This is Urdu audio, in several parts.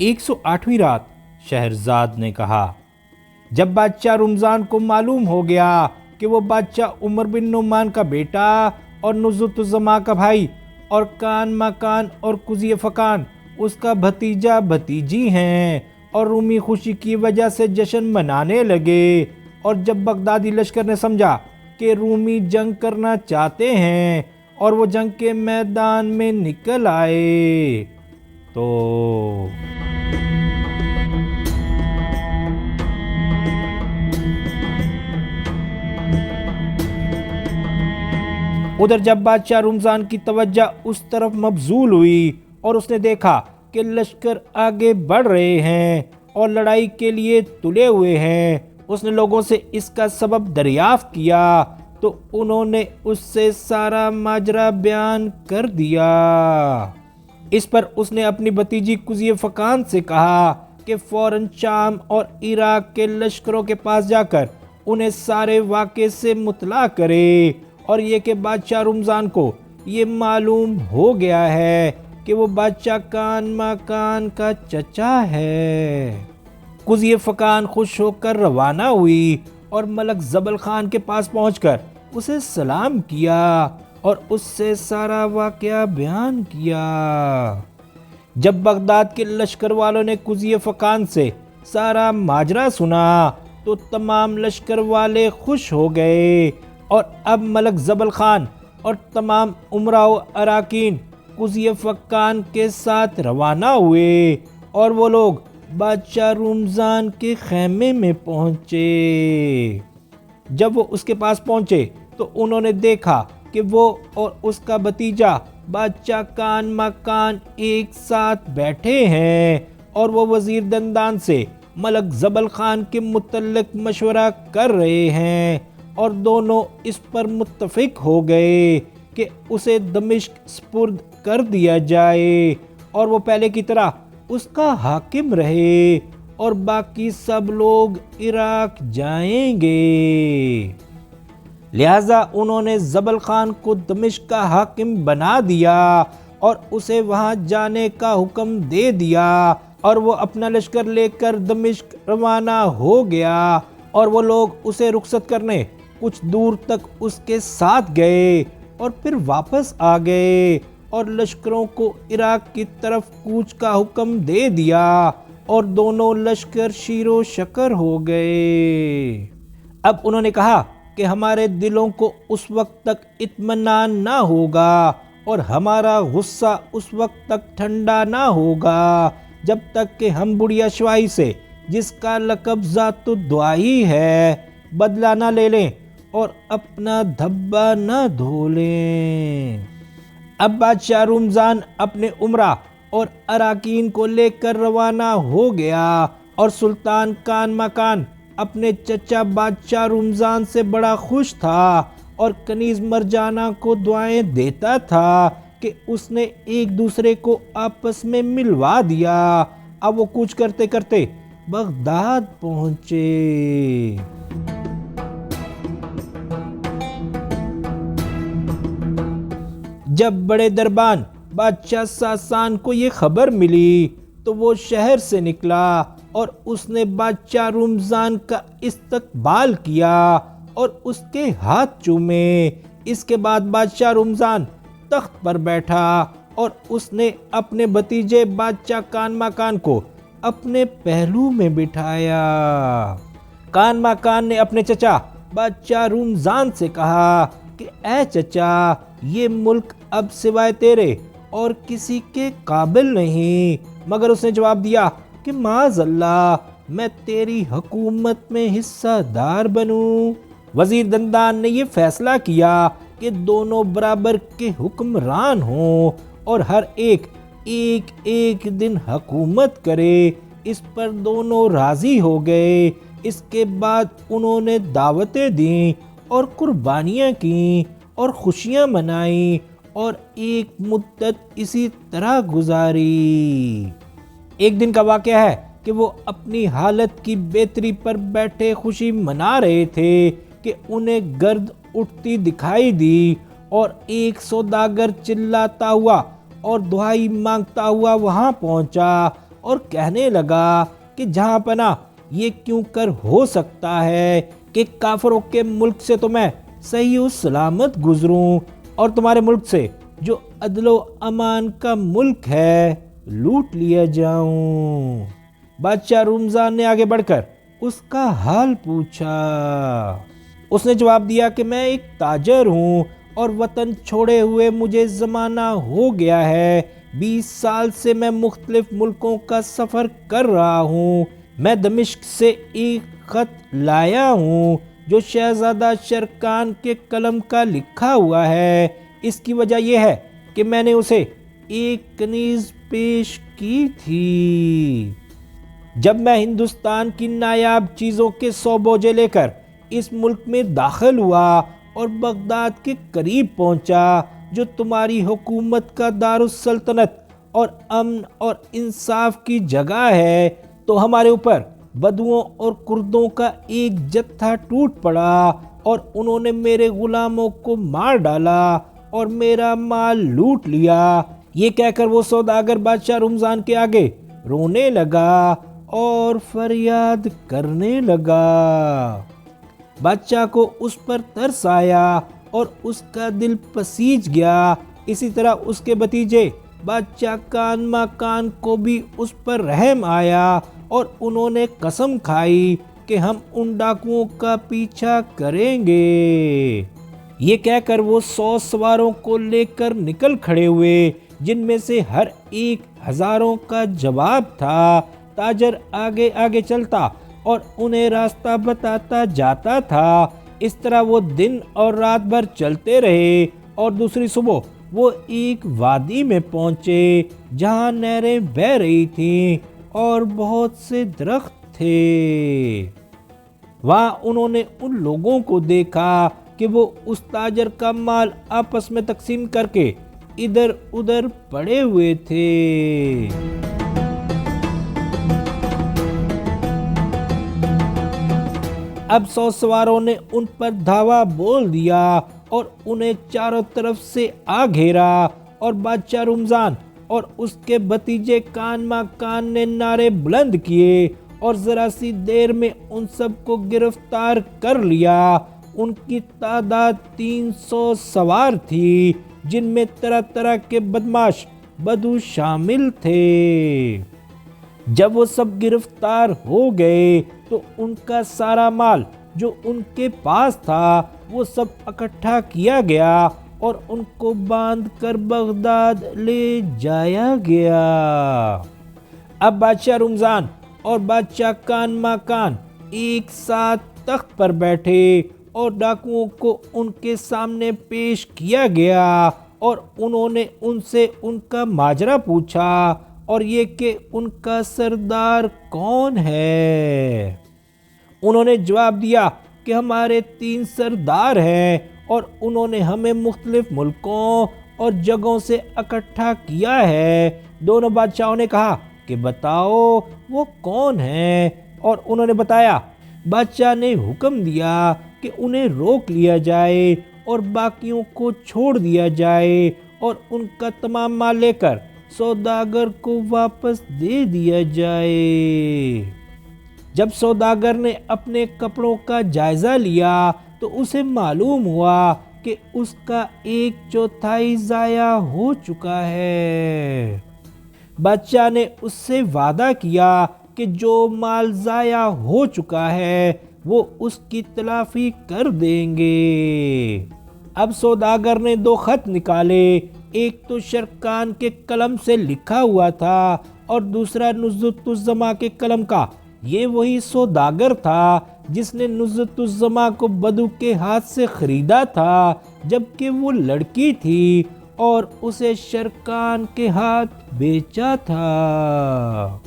108ویں رات شہرزاد نے کہا، جب بادشاہ رمضان کو معلوم ہو گیا کہ وہ بادشاہ عمر بن نعمان کا بیٹا اور نزوت الزما کا بھائی اور کان مکان اور قضی فکان اس کا بھتیجا بھتیجی ہیں اور رومی خوشی کی وجہ سے جشن منانے لگے، اور جب بغدادی لشکر نے سمجھا کہ رومی جنگ کرنا چاہتے ہیں اور وہ جنگ کے میدان میں نکل آئے تو ادھر جب بادشاہ رمضان کی توجہ اس طرف مبذول ہوئی اور اس نے دیکھا کہ لشکر آگے بڑھ رہے ہیں اور لڑائی کے لیے تلے ہوئے ہیں، اس نے لوگوں سے اس کا سبب دریافت کیا تو انہوں نے اس سے سارا ماجرا بیان کر دیا۔ اس پر اس نے اپنی بھتیجی قضی فکان سے کہا کہ فوراً شام اور عراق کے لشکروں کے پاس جا کر انہیں سارے واقعے سے مطلع کرے، اور یہ کہ بادشاہ رمضان کو یہ معلوم ہو گیا ہے کہ وہ بادشاہ کان مکان کا چچا ہے۔ قضی فکان خوش ہو کر روانہ ہوئی اور ملک زبل خان کے پاس پہنچ کر اسے سلام کیا اور اس سے سارا واقعہ بیان کیا۔ جب بغداد کے لشکر والوں نے قضی فکان سے سارا ماجرا سنا تو تمام لشکر والے خوش ہو گئے، اور اب ملک زبل خان اور تمام امراء و اراکین قضی فکان کے ساتھ روانہ ہوئے، اور وہ لوگ بادشاہ رمضان کے خیمے میں پہنچے۔ جب وہ اس کے پاس پہنچے تو انہوں نے دیکھا کہ وہ اور اس کا بھتیجا بادشاہ کان مکان ایک ساتھ بیٹھے ہیں، اور وہ وزیر دندان سے ملک زبل خان کے متعلق مشورہ کر رہے ہیں، اور دونوں اس پر متفق ہو گئے کہ اسے دمشق سپرد کر دیا جائے اور وہ پہلے کی طرح اس کا حاکم رہے، اور باقی سب لوگ عراق جائیں گے۔ لہٰذا انہوں نے زبل خان کو دمشق کا حاکم بنا دیا اور اسے وہاں جانے کا حکم دے دیا، اور وہ اپنا لشکر لے کر دمشق روانہ ہو گیا، اور وہ لوگ اسے رخصت کرنے کچھ دور تک اس کے ساتھ گئے اور پھر واپس آ گئے، اور لشکروں کو عراق کی طرف کوچ کا حکم دے دیا، اور دونوں لشکر شیر و شکر ہو گئے۔ اب انہوں نے کہا کہ ہمارے دلوں کو اس وقت تک اطمینان نہ ہوگا اور ہمارا غصہ اس وقت تک ٹھنڈا نہ ہوگا جب تک کہ ہم بڑھیا شواہی سے، جس کا لقب ذات الدعائی ہے، بدلہ نہ لے لیں اور اپنا دھبا نہ دھو لیں۔ اب بادشاہ رمضان اپنے امراء اور اراکین کو لے کر روانہ ہو گیا، اور سلطان کان مکان اپنے چچا بادشاہ رمضان سے بڑا خوش تھا اور کنیز مرجانہ کو دعائیں دیتا تھا کہ اس نے ایک دوسرے کو آپس میں ملوا دیا۔ اب وہ کوچ کرتے کرتے بغداد پہنچے۔ جب بڑے دربان بادشاہ ساسان کو یہ خبر ملی تو وہ شہر سے نکلا اور اس نے بادشاہ رمضان کا استقبال کیا اور اس کے ہاتھ چومے۔ اس کے بعد بادشاہ رمضان تخت پر بیٹھا اور اس نے اپنے بھتیجے بادشاہ کان مکان کو اپنے پہلو میں بٹھایا۔ کان مکان نے اپنے چچا بادشاہ رمضان سے کہا کہ اے چچا، یہ ملک اب سوائے تیرے اور کسی کے قابل نہیں، مگر اس نے جواب دیا کہ معاذ اللہ، میں تیری حکومت میں حصہ دار بنوں۔ وزیر دندان نے یہ فیصلہ کیا کہ دونوں برابر کے حکمران ہوں اور ہر ایک ایک دن حکومت کرے۔ اس پر دونوں راضی ہو گئے۔ اس کے بعد انہوں نے دعوتیں دیں اور قربانیاں کیں اور خوشیاں منائیں اور ایک مدت اسی طرح گزاری۔ ایک دن کا واقعہ ہے کہ وہ اپنی حالت کی بہتری پر بیٹھے خوشی منا رہے تھے کہ انہیں گرد اٹھتی دکھائی دی اور ایک سوداگر چلاتا ہوا اور دہائی مانگتا ہوا وہاں پہنچا اور کہنے لگا کہ جہاں پناہ یہ کیوں کر ہو سکتا ہے کہ کافروں کے ملک سے تو میں صحیح و سلامت گزروں اور تمہارے ملک سے جو عدل و امان کا ملک ہے لوٹ لیا جاؤں۔ بادشاہ رومزان نے آگے بڑھ کر اس کا حال پوچھا۔ اس نے جواب دیا کہ میں ایک تاجر ہوں اور وطن چھوڑے ہوئے مجھے زمانہ ہو گیا ہے۔ 20 سال سے میں مختلف ملکوں کا سفر کر رہا ہوں۔ میں دمشق سے ایک خط لایا ہوں جو شہزادہ شرکان کے قلم کا لکھا ہوا ہے۔ اس کی وجہ یہ ہے کہ میں نے اسے ایک کنیز پیش کی تھی۔ جب میں ہندوستان کی نایاب چیزوں کے 100 بوجھے لے کر اس ملک میں داخل ہوا اور بغداد کے قریب پہنچا جو تمہاری حکومت کا دارالسلطنت اور امن اور انصاف کی جگہ ہے، تو ہمارے اوپر بدوؤں اور کردوں کا ایک جتھا ٹوٹ پڑا اور انہوں نے میرے غلاموں کو مار ڈالا اور میرا مال لوٹ لیا۔ یہ کہہ کر وہ سوداگر بادشاہ رمضان کے آگے رونے لگا اور فریاد کرنے لگا۔ بادشاہ کو اس پر ترس آیا اور اس کا دل پسیج گیا۔ اسی طرح اس کے بھتیجے بادشاہ کان ماکان کو بھی اس پر رحم آیا اور انہوں نے قسم کھائی کہ ہم ان ڈاکوؤں کا پیچھا کریں گے۔ یہ کہہ کر وہ 100 سواروں کو لے کر نکل کھڑے ہوئے، جن میں سے ہر ایک ہزاروں کا جواب تھا۔ تاجر آگے آگے چلتا اور انہیں راستہ بتاتا جاتا تھا۔ اس طرح وہ دن اور رات بھر چلتے رہے اور دوسری صبح وہ ایک وادی میں پہنچے جہاں نہریں بہہ رہی تھیں اور بہت سے درخت تھے۔ وہاں انہوں نے ان لوگوں کو دیکھا کہ وہ اس تاجر کا مال آپس میں تقسیم کر کے ادھر ادھر پڑے ہوئے تھے۔ اب 100 سواروں نے ان پر دھاوا بول دیا اور انہیں چاروں طرف سے آ گھیرا، اور بادشاہ رمضان اور اس کے بھتیجے کان ماکان نے نعرے بلند کیے اور ذرا سی دیر میں ان سب کو گرفتار کر لیا۔ ان کی تعداد 300 سوار تھی، جن میں طرح طرح کے بدماش بدو شامل تھے۔ جب وہ سب گرفتار ہو گئے تو ان کا سارا مال جو ان کے پاس تھا وہ سب اکٹھا کیا گیا اور ان کو باندھ کر بغداد لے جایا گیا۔ اب بادشاہ رمضان اور بادشاہ کان ماکان ایک ساتھ تخت پر بیٹھے اور ڈاکوؤں کو ان کے سامنے پیش کیا گیا، اور انہوں نے ان سے ان کا ماجرا پوچھا اور یہ کہ ان کا سردار کون ہے۔ انہوں نے جواب دیا کہ ہمارے 3 سردار ہیں اور انہوں نے ہمیں مختلف ملکوں اور جگہوں سے اکٹھا کیا ہے۔ دونوں بادشاہوں نے کہا کہ بتاؤ وہ کون ہیں، اور انہوں نے بتایا۔ بادشاہ نے حکم دیا کہ انہیں روک لیا جائے اور باقیوں کو چھوڑ دیا جائے اور ان کا تمام مال لے کر سوداگر کو واپس دے دیا جائے۔ جب سوداگر نے اپنے کپڑوں کا جائزہ لیا تو اسے معلوم ہوا کہ اس کا 1/4 ضائع ہو چکا ہے۔ بادشاہ نے اس سے وعدہ کیا کہ جو مال ضائع ہو چکا ہے وہ اس کی تلافی کر دیں گے۔ اب سوداگر نے 2 خط نکالے، ایک تو شرکان کے قلم سے لکھا ہوا تھا اور دوسرا نزہت الزماں کے قلم کا۔ یہ وہی سوداگر تھا جس نے نزہت الزماں کو بدو کے ہاتھ سے خریدا تھا جبکہ وہ لڑکی تھی اور اسے شرکان کے ہاتھ بیچا تھا۔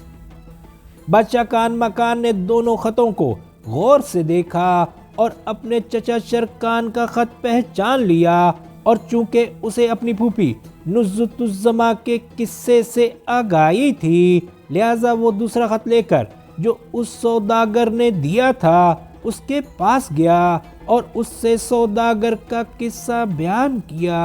بادشاہ کان ماکان نے دونوں خطوں کو غور سے دیکھا اور اپنے چچا شرکان کا خط پہچان لیا، اور چونکہ اسے اپنی پھوپھی نزہت الزماں کے قصے سے آگاہی تھی، لہٰذا وہ دوسرا خط لے کر جو اس سوداگر نے دیا تھا اس کے پاس گیا اور اس سے سوداگر کا قصہ بیان کیا۔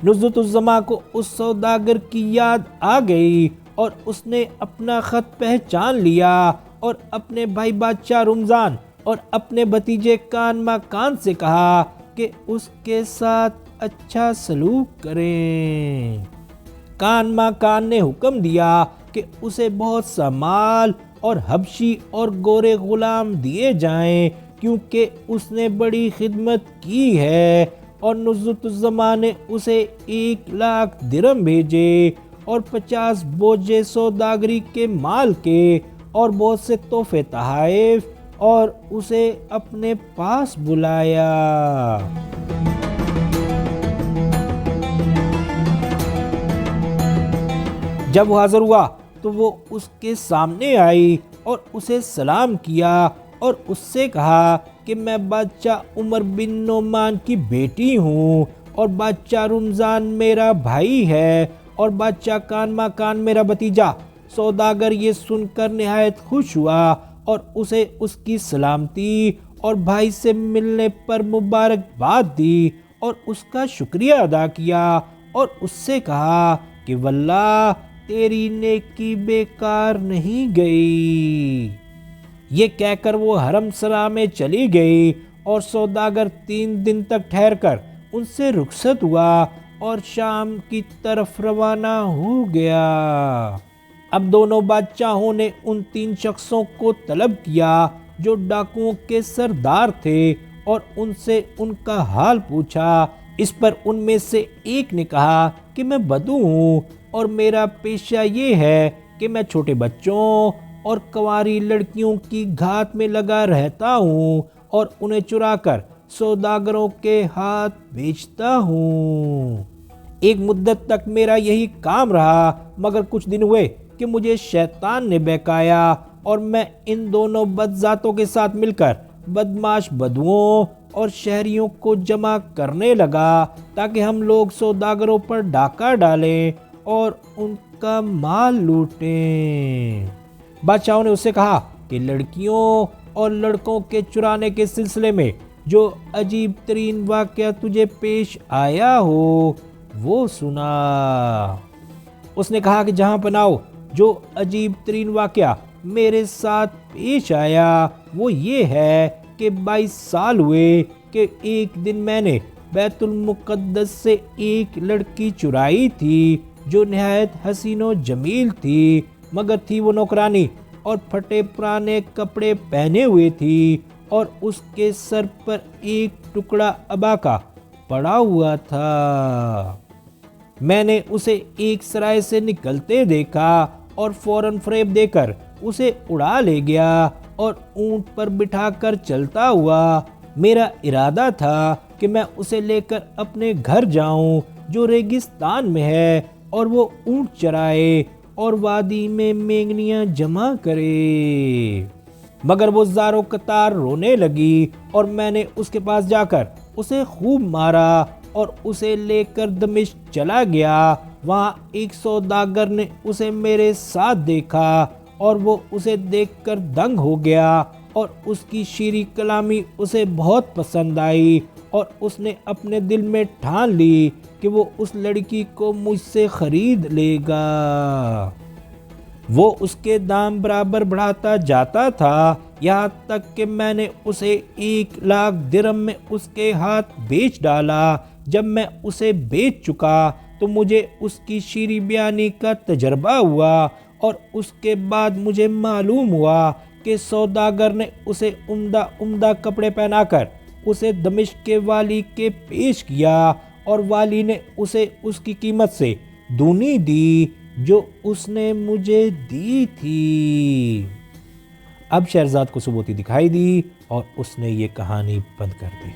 نزہت الزماں کو اس سوداگر کی یاد آ گئی اور اس نے اپنا خط پہچان لیا اور اپنے بھائی بادشاہ رمضان اور اپنے بھتیجے کان ماکان سے کہا کہ اس کے ساتھ اچھا سلوک کریں۔ کان ماکان نے حکم دیا کہ اسے بہت سا مال اور حبشی اور گورے غلام دیے جائیں، کیونکہ اس نے بڑی خدمت کی ہے۔ اور نزلۃ الزمان نے اسے 1,00,000 درہم بھیجے اور 50 بوجھے سوداگری کے مال کے اور بہت سے تحفے تحائف، اور اسے اپنے پاس بلایا۔ جب وہ حاضر ہوا تو وہ اس کے سامنے آئی اور اسے سلام کیا اور اس سے کہا کہ میں بادشاہ عمر بن نعمان کی بیٹی ہوں اور بادشاہ رمضان میرا بھائی ہے اور بادشاہ کان ماکان میرا بھتیجا۔ سوداگر یہ سن کر نہایت خوش ہوا اور اسے اس کی سلامتی اور بھائی سے ملنے پر مبارکباد دی اور اس کا شکریہ ادا کیا اور اس سے کہا کہ واللہ تیری نیکی بیکار نہیں گئی۔ یہ کہہ کر وہ حرم سرا میں چلی گئی اور سوداگر 3 دن تک ٹھہر کر ان سے رخصت ہوا اور شام کی طرف روانہ ہو گیا۔ اب دونوں بادشاہوں نے ان 3 شخصوں کو طلب کیا جو ڈاکوؤں کے سردار تھے اور ان سے ان کا حال پوچھا۔ اس پر ان میں سے ایک نے کہا کہ میں بدو ہوں اور میرا پیشہ یہ ہے کہ میں چھوٹے بچوں اور کنواری لڑکیوں کی گھات میں لگا رہتا ہوں اور انہیں چرا کر سوداگروں کے ہاتھ بیچتا ہوں۔ ایک مدت تک میرا یہی کام رہا، مگر کچھ دن ہوئے کہ مجھے شیطان نے بہکایا اور میں ان دونوں بدذاتوں کے ساتھ مل کر بدمعاش بدوؤں اور شہریوں کو جمع کرنے لگا تاکہ ہم لوگ سوداگروں پر ڈاکہ ڈالیں اور ان کا مال لوٹیں۔ بادشاہوں نے اس سے کہا کہ لڑکیوں اور لڑکوں کے چرانے کے سلسلے میں جو عجیب ترین واقعہ تجھے پیش آیا ہو وہ سنا۔ اس نے کہا کہ جہاں پناہ، جو عجیب ترین واقعہ میرے ساتھ پیش آیا وہ یہ ہے کہ 22 سال ہوئے کہ ایک دن میں نے بیت المقدس سے ایک لڑکی چرائی تھی جو نہایت حسین و جمیل تھی، مگر تھی وہ نوکرانی اور پھٹے پرانے کپڑے پہنے ہوئے تھی اور اس کے سر پر ایک ٹکڑا عبا کا پڑا ہوا تھا۔ میں نے اسے ایک سرائے سے نکلتے دیکھا اور فوراً فریب دے کر اسے اڑا لے گیا اور اونٹ پر بٹھا کر چلتا ہوا۔ میرا ارادہ تھا کہ میں اسے لے کر اپنے گھر جاؤں جو ریگستان میں ہے اور وہ اونٹ چرائے اور وادی میں مینگنیاں جمع کرے، مگر وہ زار و قطار رونے لگی اور میں نے اس کے پاس جا کر اسے خوب مارا اور اسے لے کر دمشق چلا گیا۔ وہاں ایک سوداگر نے اسے میرے ساتھ دیکھا اور وہ اسے دیکھ کر دنگ ہو گیا اور اس کی شیریں کلامی اسے بہت پسند آئی اور اس نے اپنے دل میں ٹھان لی کہ وہ اس لڑکی کو مجھ سے خرید لے گا۔ وہ اس کے دام برابر بڑھاتا جاتا تھا یہاں تک کہ میں نے اسے 1,00,000 درہم میں اس کے ہاتھ بیچ ڈالا۔ جب میں اسے بیچ چکا تو مجھے اس کی شیریں بیانی کا تجربہ ہوا اور اس کے بعد مجھے معلوم ہوا کہ سوداگر نے اسے عمدہ عمدہ کپڑے پہنا کر اسے دمشق کے والی کے پیش کیا اور والی نے اسے اس کی قیمت سے دونی دی جو اس نے مجھے دی تھی۔ اب شہرزاد کو ثبوتی دکھائی دی اور اس نے یہ کہانی بند کر دی۔